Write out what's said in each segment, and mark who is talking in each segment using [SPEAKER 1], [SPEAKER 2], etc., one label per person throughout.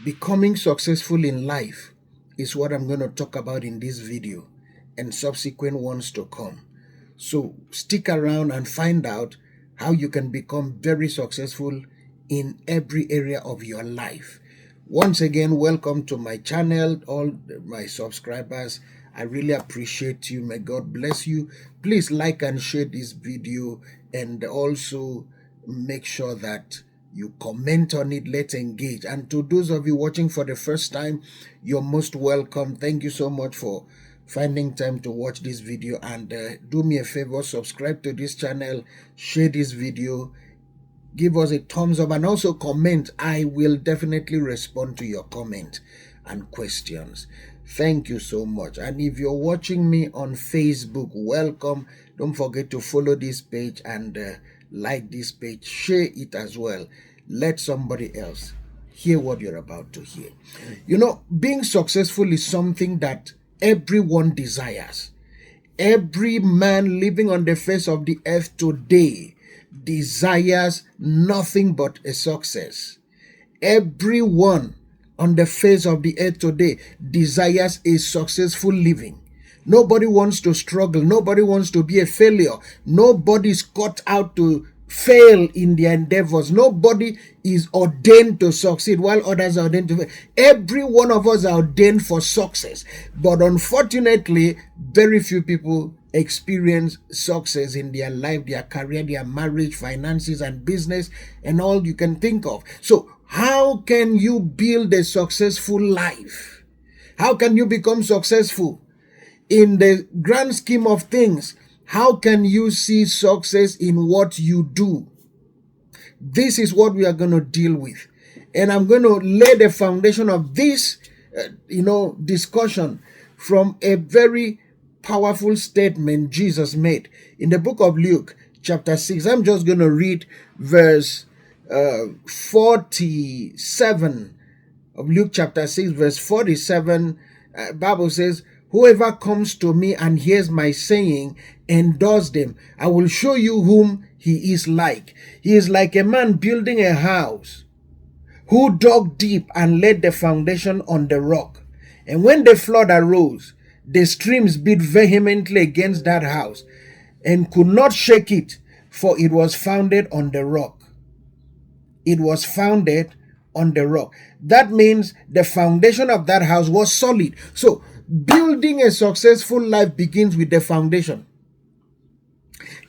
[SPEAKER 1] Becoming successful in life is what I'm going to talk about in this video and subsequent ones to come. So stick around and find out how you can become very successful in every area of your life. Once again, welcome to my channel, all my subscribers. I really appreciate you. May God bless you. Please like and share this video, and also make sure that you comment on it. Let's engage. And to those of you watching for the first time, you're most welcome. Thank you so much for finding time to watch this video. And do me a favor, subscribe to this channel, share this video, give us a thumbs up, and also comment. I will definitely respond to your comment and questions. Thank you so much. And if you're watching me on Facebook, welcome. Don't forget to follow this page and like this page, share it as well. Let somebody else hear what you're about to hear. You know, being successful is something that everyone desires. Every man living on the face of the earth today desires nothing but a success. Everyone on the face of the earth today desires a successful living. Nobody wants to struggle. Nobody wants to be a failure. Nobody's cut out to fail in their endeavors. Nobody is ordained to succeed while others are ordained to fail. Every one of us are ordained for success. But unfortunately, very few people experience success in their life, their career, their marriage, finances, and business, and all you can think of. So how can you build a successful life? How can you become successful? In the grand scheme of things, how can you see success in what you do? This is what we are going to deal with. And I'm going to lay the foundation of this, discussion from a very powerful statement Jesus made in the book of Luke, chapter 6. I'm just going to read verse 47 of Luke chapter 6, verse 47. Bible says, "Whoever comes to me and hears my saying and does them, I will show you whom he is like. He is like a man building a house who dug deep and laid the foundation on the rock. And when the flood arose, the streams beat vehemently against that house and could not shake it, for it was founded on the rock." It was founded on the rock. That means the foundation of that house was solid. So building a successful life begins with the foundation.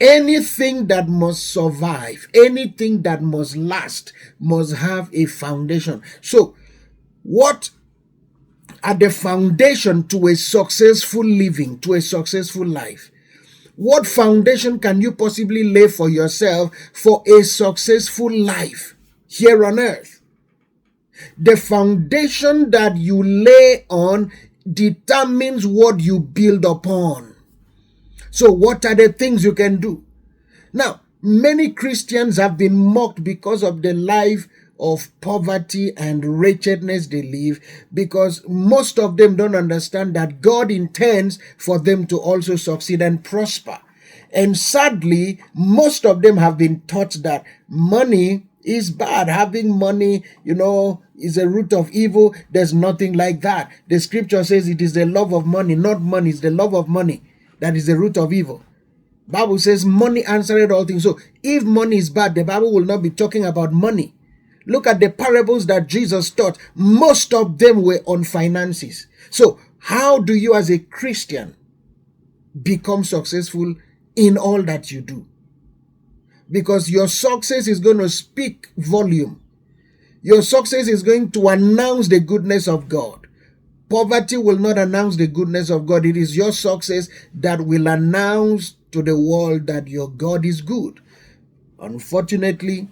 [SPEAKER 1] Anything that must survive, anything that must last, must have a foundation. So what are the foundation to a successful living, to a successful life? What foundation can you possibly lay for yourself for a successful life here on earth? The foundation that you lay on determines what you build upon. So what are the things you can do? Now, many Christians have been mocked because of the life of poverty and wretchedness they live, because most of them don't understand that God intends for them to also succeed and prosper. And sadly, most of them have been taught that money is bad. Having money, is a root of evil. There's nothing like that. The scripture says it is the love of money, not money. It's the love of money that is the root of evil. Bible says money answered all things. So if money is bad, the Bible will not be talking about money. Look at the parables that Jesus taught. Most of them were on finances. So how do you as a Christian become successful in all that you do? Because your success is going to speak volume. Your success is going to announce the goodness of God. Poverty will not announce the goodness of God. It is your success that will announce to the world that your God is good. Unfortunately,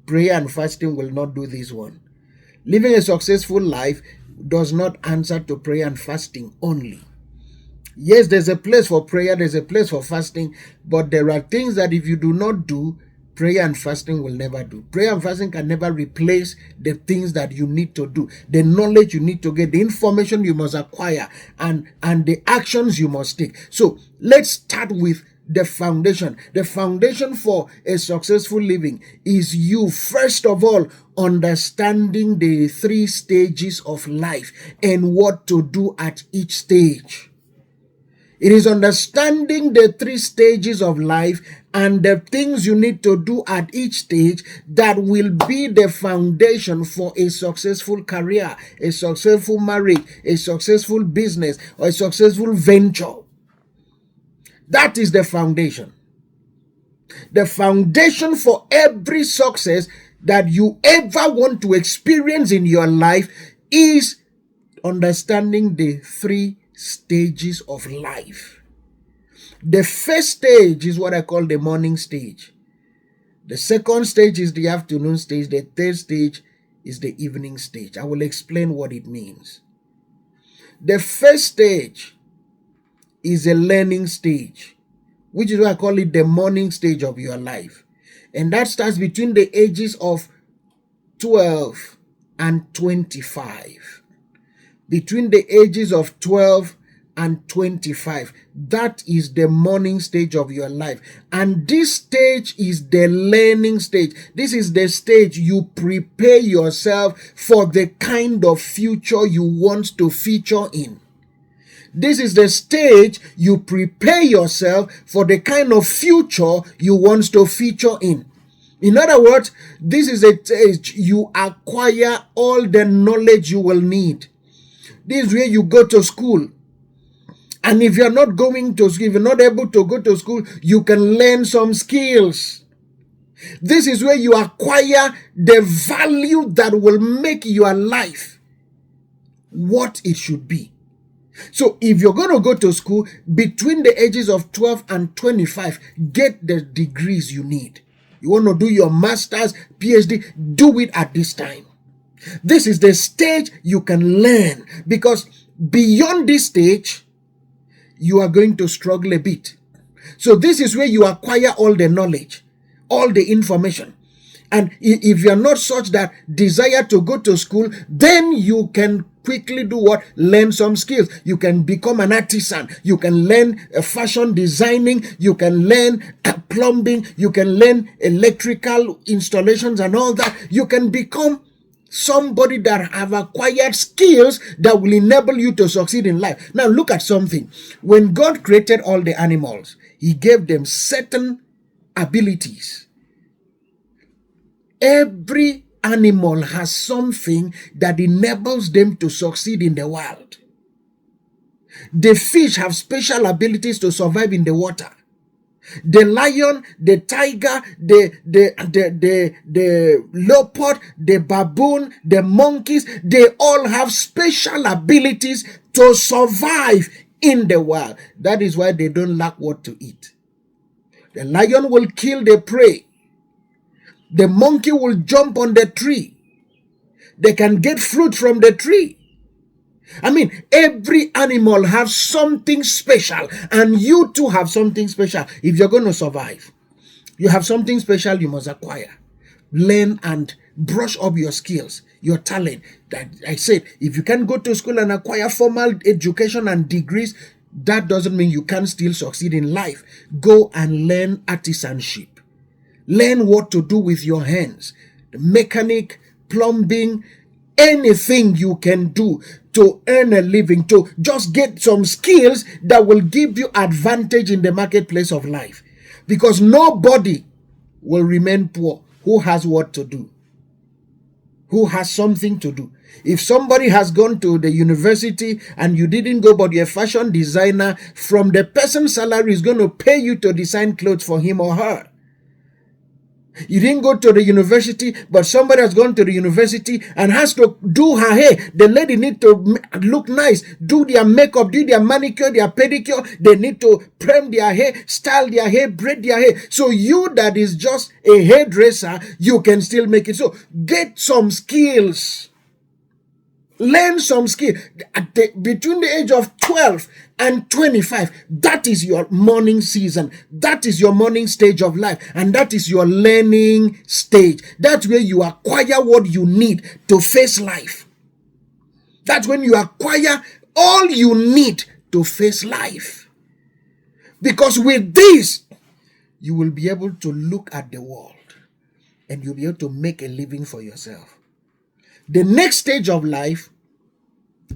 [SPEAKER 1] prayer and fasting will not do this one. Living a successful life does not answer to prayer and fasting only. Yes, there's a place for prayer, there's a place for fasting, but there are things that if you do not do, prayer and fasting will never do. Prayer and fasting can never replace the things that you need to do, the knowledge you need to get, the information you must acquire, and the actions you must take. So let's start with the foundation. The foundation for a successful living is you, first of all, understanding the 3 stages of life and what to do at each stage. It is understanding the 3 stages of life and the things you need to do at each stage that will be the foundation for a successful career, a successful marriage, a successful business, or a successful venture. That is the foundation. The foundation for every success that you ever want to experience in your life is understanding the 3 stages of life. The first stage is what I call the morning stage. The second stage is the afternoon stage. The third stage is the evening stage. I will explain what it means. The first stage is a learning stage, which is why I call it the morning stage of your life. And that starts between the ages of 12 and 25. Between the ages of 12 and 25. That is the morning stage of your life. And this stage is the learning stage. This is the stage you prepare yourself for the kind of future you want to feature in. This is the stage you prepare yourself for the kind of future you want to feature in. In other words, this is a stage you acquire all the knowledge you will need. This is where you go to school. And if you're not going to school, if you're not able to go to school, you can learn some skills. This is where you acquire the value that will make your life what it should be. So if you're going to go to school between the ages of 12 and 25, get the degrees you need. You want to do your master's, PhD, do it at this time. This is the stage you can learn, because beyond this stage, you are going to struggle a bit. So this is where you acquire all the knowledge, all the information. And if you're not such that desire to go to school, then you can quickly do what? Learn some skills. You can become an artisan. You can learn fashion designing. You can learn plumbing. You can learn electrical installations and all that. You can become somebody that have acquired skills that will enable you to succeed in life. Now look at something. When God created all the animals, He gave them certain abilities. Every animal has something that enables them to succeed in the world. The fish have special abilities to survive in the water. The lion, the tiger, the leopard, the baboon, the monkeys, they all have special abilities to survive in the world. That is why they don't lack what to eat. The lion will kill the prey. The monkey will jump on the tree. They can get fruit from the tree. I mean, every animal has something special, and you too have something special. If you're going to survive, you have something special you must acquire. Learn and brush up your skills, your talent. That I said, if you can go to school and acquire formal education and degrees, that doesn't mean you can't still succeed in life. Go and learn artisanship. Learn what to do with your hands. The mechanic, plumbing, anything you can do to earn a living, to just get some skills that will give you advantage in the marketplace of life. Because nobody will remain poor who has what to do, who has something to do. If somebody has gone to the university and you didn't go, but you're a fashion designer, from the person's salary is going to pay you to design clothes for him or her. You didn't go to the university, but somebody has gone to the university and has to do her hair. The lady need to look nice, do their makeup, do their manicure, their pedicure. They need to perm their hair, style their hair, braid their hair. So you that is just a hairdresser, you can still make it. So get some skills. Learn some skill. Between the age of 12 and 25, that is your morning season. That is your morning stage of life. And that is your learning stage. That's where you acquire what you need to face life. That's when you acquire all you need to face life. Because with this, you will be able to look at the world and you'll be able to make a living for yourself. The next stage of life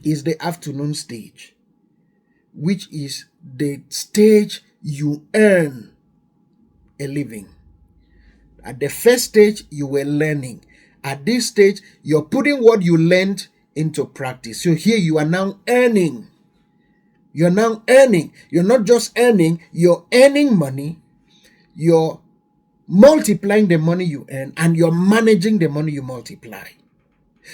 [SPEAKER 1] is the afternoon stage, which is the stage you earn a living. At the first stage, you were learning. At this stage, you're putting what you learned into practice. So here you are now earning. You're now earning. You're not just earning, you're earning money. You're multiplying the money you earn, and you're managing the money you multiply.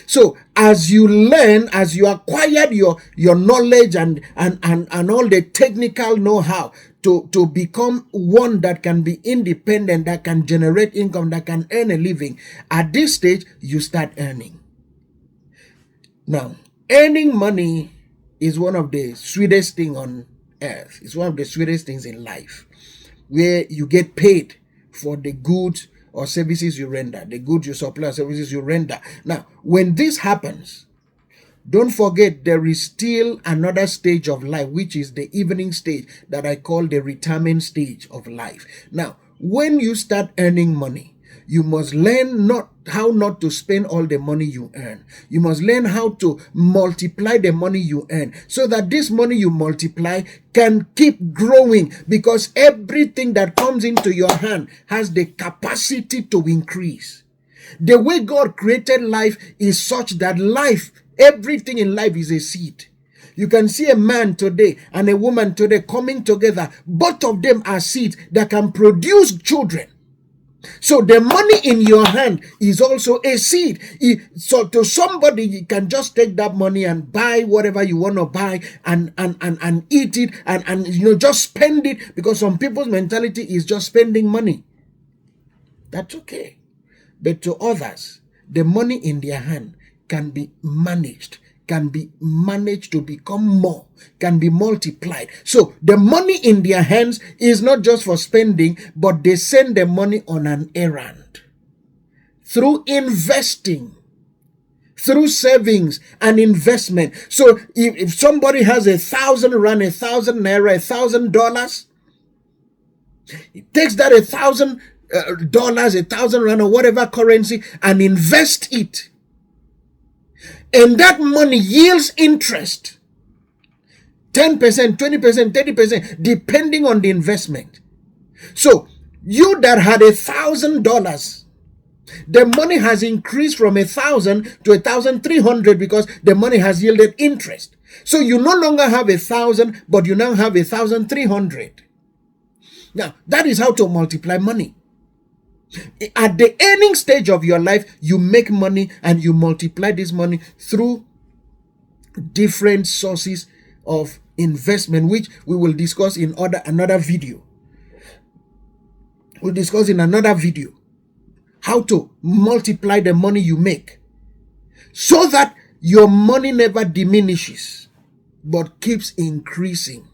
[SPEAKER 1] So as you learn, as you acquire your knowledge and all the technical know-how to become one that can be independent, that can generate income, that can earn a living, at this stage, you start earning. Now, earning money is one of the sweetest things on earth. It's one of the sweetest things in life, where you get paid for the goods or services you render, the goods you supply, services you render. Now, when this happens, don't forget there is still another stage of life, which is the evening stage that I call the retirement stage of life. Now, when you start earning money, you must learn how not to spend all the money you earn. You must learn how to multiply the money you earn, so that this money you multiply can keep growing, because everything that comes into your hand has the capacity to increase. The way God created life is such that everything in life is a seed. You can see a man today and a woman today coming together. Both of them are seeds that can produce children. So the money in your hand is also a seed. So to somebody, you can just take that money and buy whatever you want to buy and eat it and just spend it, because some people's mentality is just spending money. That's okay. But to others, the money in their hand can be managed to become more, can be multiplied. So the money in their hands is not just for spending, but they send the money on an errand. Through investing, through savings and investment. So if somebody has 1,000 rand, 1,000 naira, $1,000, it takes that $1,000, 1,000 rand or whatever currency and invest it. And that money yields interest. 10%, 20%, 30%, depending on the investment. So you that had $1,000, the money has increased from 1,000 to 1,300 because the money has yielded interest. So you no longer have 1,000, but you now have 1,300. Now, that is how to multiply money. At the earning stage of your life, you make money and you multiply this money through different sources of investment, which we will discuss in another video. We'll discuss in another video how to multiply the money you make, so that your money never diminishes but keeps increasing.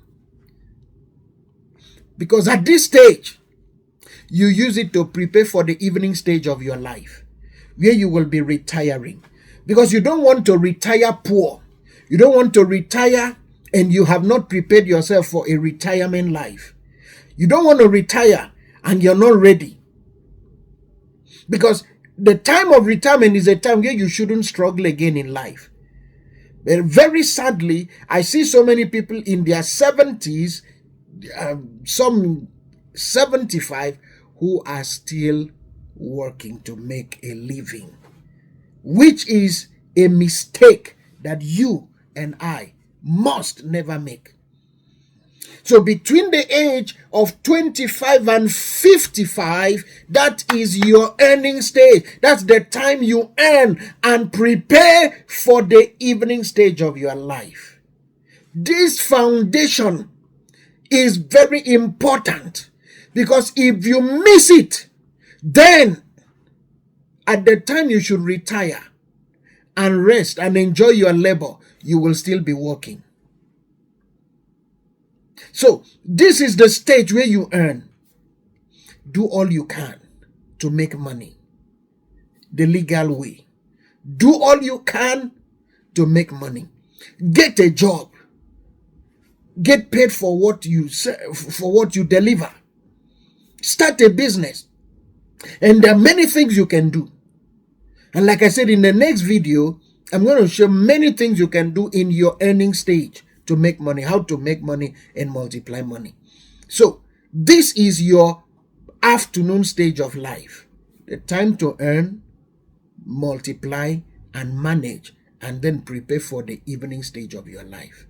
[SPEAKER 1] Because at this stage, you use it to prepare for the evening stage of your life, where you will be retiring. Because you don't want to retire poor. You don't want to retire and you have not prepared yourself for a retirement life. You don't want to retire and you're not ready. Because the time of retirement is a time where you shouldn't struggle again in life. But very sadly, I see so many people in their 70s, some 75, who are still working to make a living, which is a mistake that you and I must never make. So between the age of 25 and 55, that is your earning stage. That's the time you earn and prepare for the evening stage of your life. This foundation is very important, because if you miss it, then at the time you should retire and rest and enjoy your labor, you will still be working. So this is the stage where you earn. Do all you can to make money the legal way. Do all you can to make money. Get a job. Get paid for what you say, for what you deliver. Start a business. And there are many things you can do. And like I said, in the next video, I'm going to show many things you can do in your earning stage to make money, how to make money and multiply money. So this is your afternoon stage of life. The time to earn, multiply, and manage, and then prepare for the evening stage of your life.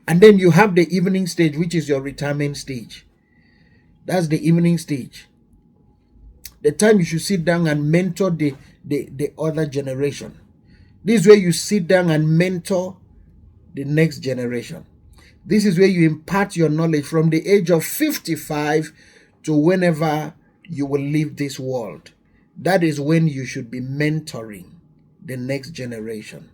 [SPEAKER 1] And then you have the evening stage, which is your retirement stage. That's the evening stage. The time you should sit down and mentor the other generation. This is where you sit down and mentor the next generation. This is where you impart your knowledge from the age of 55 to whenever you will leave this world. That is when you should be mentoring the next generation.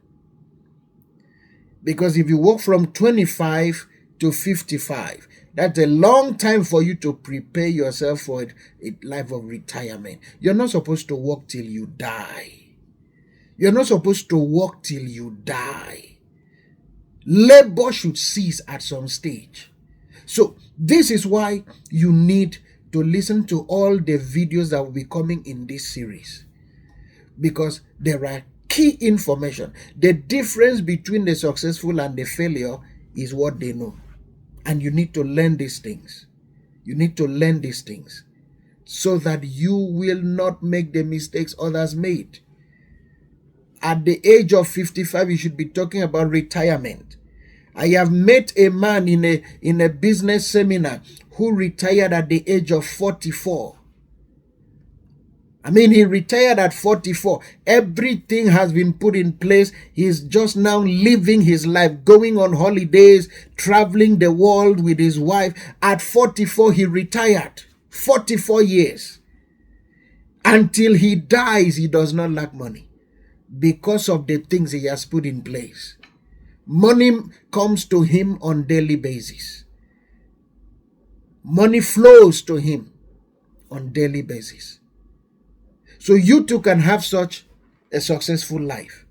[SPEAKER 1] Because if you work from 25 to 55, that's a long time for you to prepare yourself for a life of retirement. You're not supposed to work till you die. You're not supposed to work till you die. Labor should cease at some stage. So this is why you need to listen to all the videos that will be coming in this series. Because there are key information. The difference between the successful and the failure is what they know. And you need to learn these things. You need to learn these things so that you will not make the mistakes others made. At the age of 55, you should be talking about retirement. I have met a man in a business seminar who retired at the age of 44. I mean, he retired at 44. Everything has been put in place. He's just now living his life, going on holidays, traveling the world with his wife. At 44, he retired. 44 years. Until he dies, he does not lack money because of the things he has put in place. Money comes to him on daily basis. Money flows to him on daily basis. So you too can have such a successful life.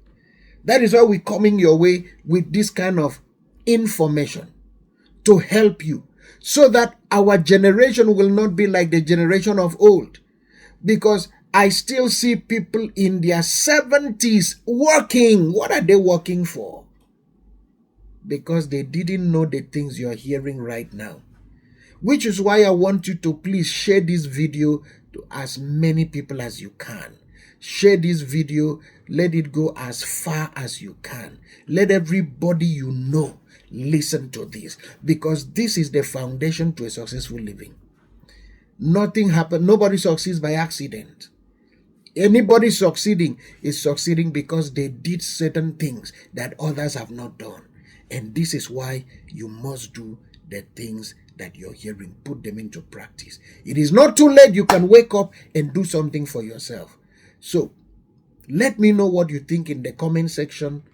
[SPEAKER 1] That is why we're coming your way with this kind of information to help you, so that our generation will not be like the generation of old. Because I still see people in their 70s working. What are they working for? Because they didn't know the things you're hearing right now. Which is why I want you to please share this video to as many people as you can. Share this video. Let it go as far as you can. Let everybody you know listen to this, because this is the foundation to a successful living. Nothing happens. Nobody succeeds by accident. Anybody succeeding is succeeding because they did certain things that others have not done. And this is why you must do the things that you're hearing. Put them into practice. It is not too late. You can wake up and do something for yourself. So let me know what you think in the comment section,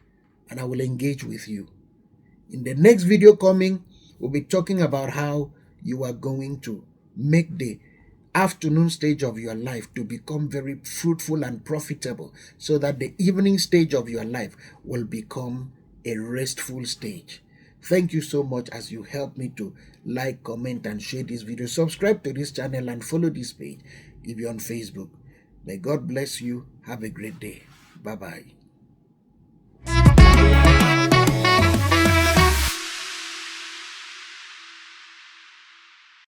[SPEAKER 1] and I will engage with you. In the next video coming, we'll be talking about how you are going to make the afternoon stage of your life to become very fruitful and profitable, so that the evening stage of your life will become a restful stage. Thank you so much as you help me to like, comment, and share this video. Subscribe to this channel and follow this page if you're on Facebook. May God bless you. Have a great day. Bye-bye.